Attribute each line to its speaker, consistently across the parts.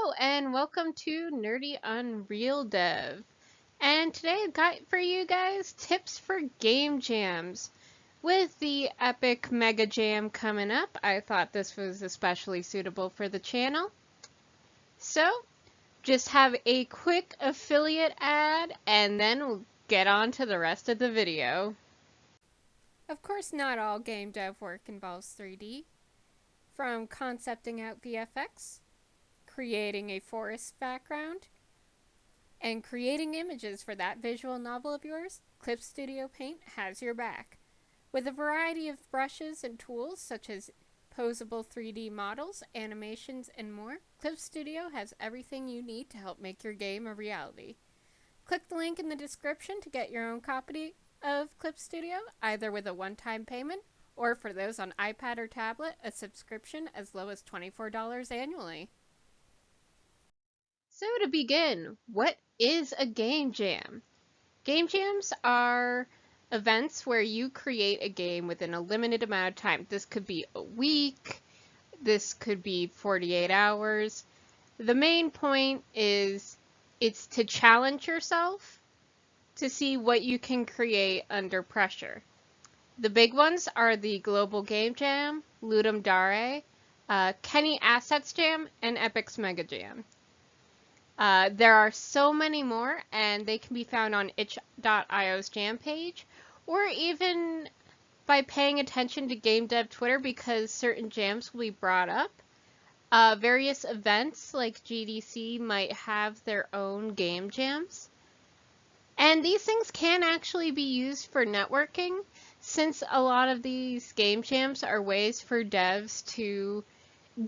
Speaker 1: Hello and welcome to Nerdy Unreal Dev. And today I've got for you guys tips for game jams. With the Epic MegaJam coming up, I thought this was especially suitable for the channel. So, just have a quick affiliate ad and then we'll get on to the rest of the video. Of course, not all game dev work involves 3D. From concepting out VFX, creating a forest background, and creating images for that visual novel of yours, Clip Studio Paint has your back. With a variety of brushes and tools such as posable 3D models, animations, and more, Clip Studio has everything you need to help make your game a reality. Click the link in the description to get your own copy of Clip Studio, either with a one-time payment or for those on iPad or tablet, a subscription as low as $24 annually. So to begin, what is a game jam? Game jams are events where you create a game within a limited amount of time. This could be a week, this could be 48 hours. The main point is it's to challenge yourself to see what you can create under pressure. The big ones are the Global Game Jam, Ludum Dare, Kenny Assets Jam, and Epic's MegaJam. There are so many more, and they can be found on itch.io's jam page, or even by paying attention to Game Dev Twitter because certain jams will be brought up. Various events like GDC might have their own game jams. And these things can actually be used for networking, since a lot of these game jams are ways for devs to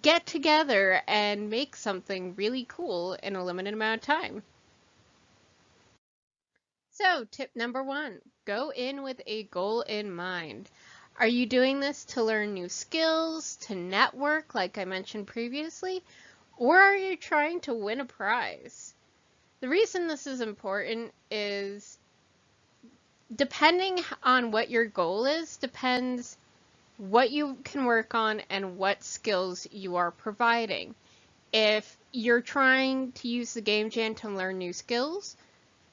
Speaker 1: get together and make something really cool in a limited amount of time. So, tip number 1, go in with a goal in mind. Are you doing this to learn new skills, to network, like I mentioned previously, or are you trying to win a prize? The reason this is important is depending on what your goal is, depends what you can work on and what skills you are providing. If you're trying to use the game jam to learn new skills,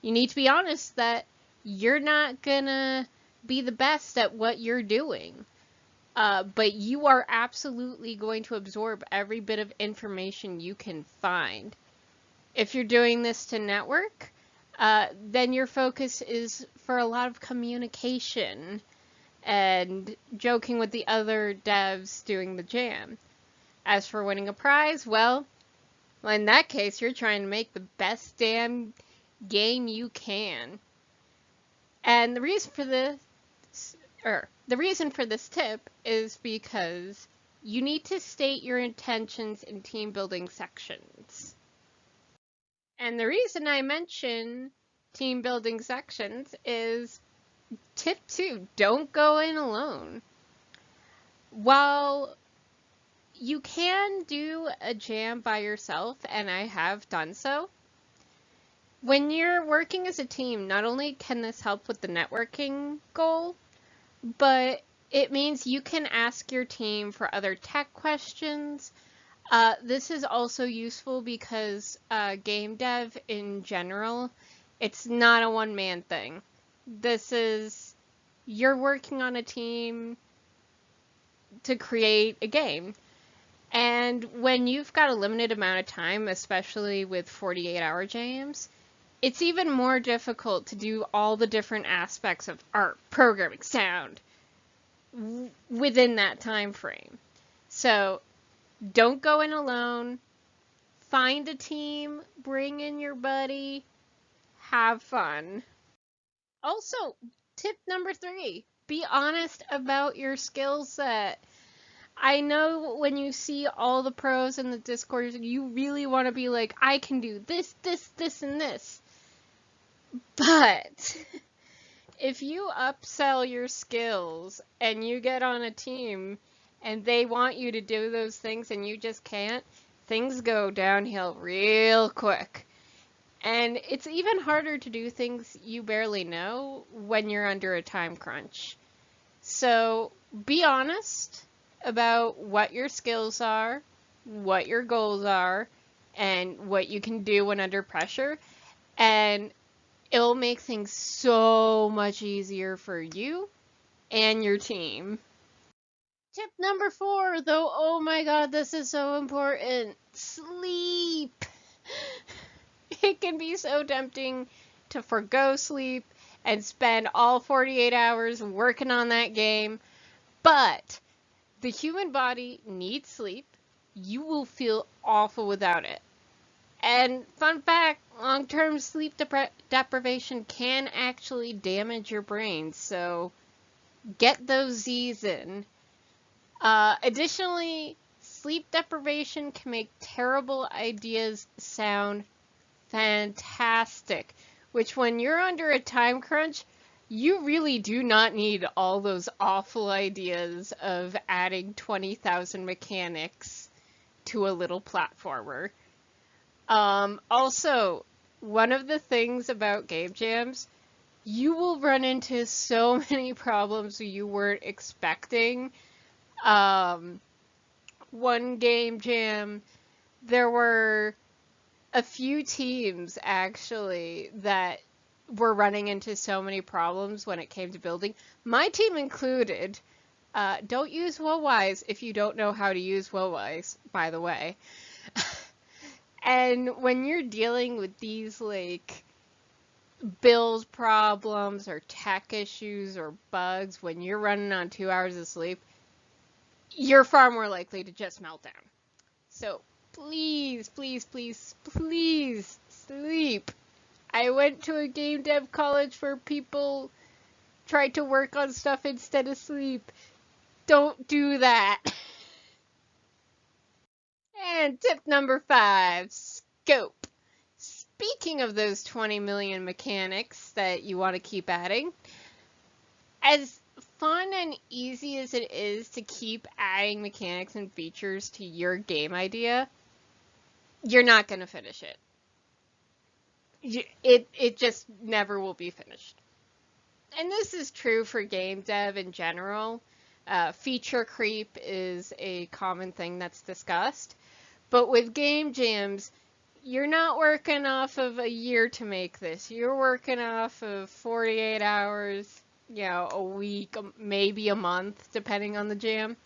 Speaker 1: you need to be honest that you're not gonna be the best at what you're doing. But you are absolutely going to absorb every bit of information you can find. If you're doing this to network, then your focus is for a lot of communication and joking with the other devs doing the jam. As for winning a prize, well, in that case, you're trying to make the best damn game you can. And the reason for this tip is because you need to state your intentions in team building sections. And the reason I mention team building sections is tip 2, don't go in alone. While you can do a jam by yourself, and I have done so, when you're working as a team, not only can this help with the networking goal, but it means you can ask your team for other tech questions. This is also useful because game dev in general, it's not a one-man thing. This is, you're working on a team to create a game. And when you've got a limited amount of time, especially with 48-hour jams, it's even more difficult to do all the different aspects of art, programming, sound within that time frame. So don't go in alone. Find a team, bring in your buddy, have fun. Also, tip number 3, be honest about your skill set. I know when you see all the pros in the Discord, you really want to be like, I can do this, this, this, and this. But if you upsell your skills and you get on a team and they want you to do those things and you just can't, things go downhill real quick. And it's even harder to do things you barely know when you're under a time crunch. So be honest about what your skills are, what your goals are, and what you can do when under pressure. And it'll make things so much easier for you and your team. Tip number 4, though, oh my god, this is so important. Sleep. It can be so tempting to forgo sleep and spend all 48 hours working on that game, but the human body needs sleep. You will feel awful without it. And fun fact, long-term sleep deprivation can actually damage your brain, so get those Z's in. Additionally, sleep deprivation can make terrible ideas sound fantastic, which when you're under a time crunch, you really do not need all those awful ideas of adding 20,000 mechanics to a little platformer. Also, one of the things about game jams, you will run into so many problems you weren't expecting. One game jam, there were a few teams actually that were running into so many problems when it came to building. My team included. Don't use Wowise if you don't know how to use Wowise, by the way. And when you're dealing with these like build problems or tech issues or bugs, when you're running on 2 hours of sleep, you're far more likely to just melt down. So please, please, please, please sleep. I went to a game dev college where people tried to work on stuff instead of sleep. Don't do that. And tip number 5, scope. Speaking of those 20 million mechanics that you want to keep adding, as fun and easy as it is to keep adding mechanics and features to your game idea, you're not going to finish it. It just never will be finished. And this is true for game dev in general. Feature creep is a common thing that's discussed. But with game jams, you're not working off of a year to make this. You're working off of 48 hours, a week, maybe a month, depending on the jam.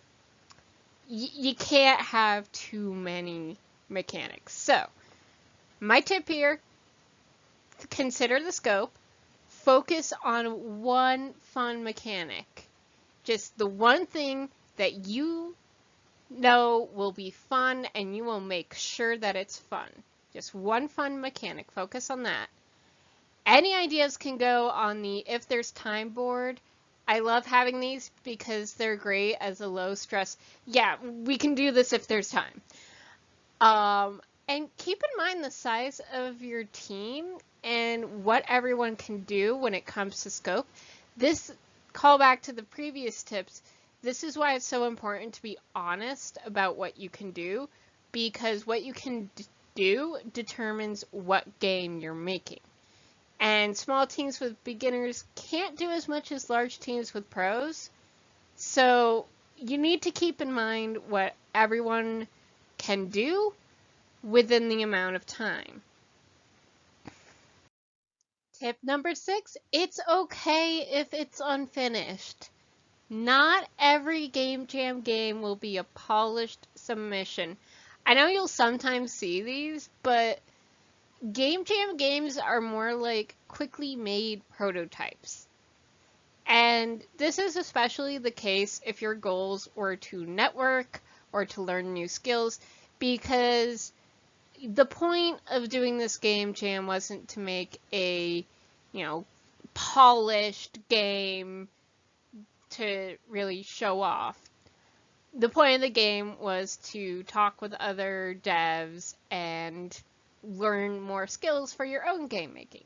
Speaker 1: You can't have too many mechanics. So, my tip here, consider the scope. Focus on one fun mechanic. Just the one thing that you know will be fun and you will make sure that it's fun. Just one fun mechanic. Focus on that. Any ideas can go on the if there's time board. I love having these because they're great as a low stress. Yeah, we can do this if there's time. And keep in mind the size of your team and what everyone can do when it comes to scope. This call back to the previous tips. This is why it's so important to be honest about what you can do, because what you can do determines what game you're making. And small teams with beginners can't do as much as large teams with pros. So you need to keep in mind what everyone can do within the amount of time. Tip number 6, it's okay if it's unfinished. Not every game jam game will be a polished submission. I know you'll sometimes see these, but game jam games are more like quickly made prototypes. And this is especially the case if your goals were to network or to learn new skills, because the point of doing this game jam wasn't to make a, polished game to really show off. The point of the game was to talk with other devs and learn more skills for your own game making.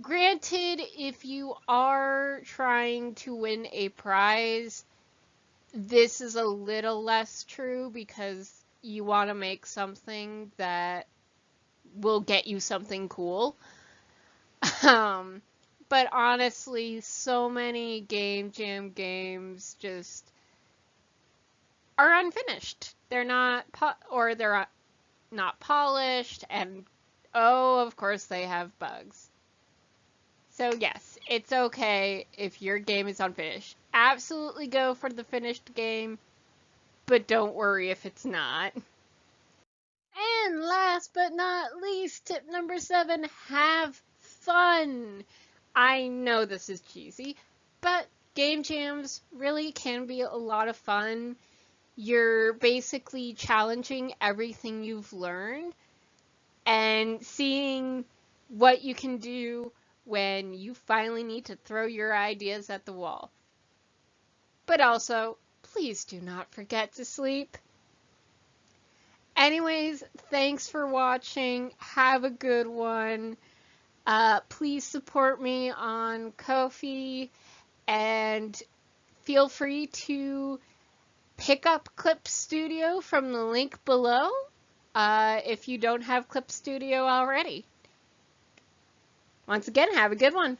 Speaker 1: Granted, if you are trying to win a prize, this is a little less true because you want to make something that will get you something cool. But honestly, so many game jam games just are unfinished. They're not, or they're not polished, and oh, of course they have bugs. So yes, it's okay if your game is unfinished. Absolutely go for the finished game, but don't worry if it's not. And last but not least, tip number 7, have fun. I know this is cheesy, but game jams really can be a lot of fun. You're basically challenging everything you've learned and seeing what you can do when you finally need to throw your ideas at the wall. But also, please do not forget to sleep. Anyways, thanks for watching. Have a good one. Please support me on Ko-fi and feel free to pick up Clip Studio from the link below if you don't have Clip Studio already. Once again, have a good one.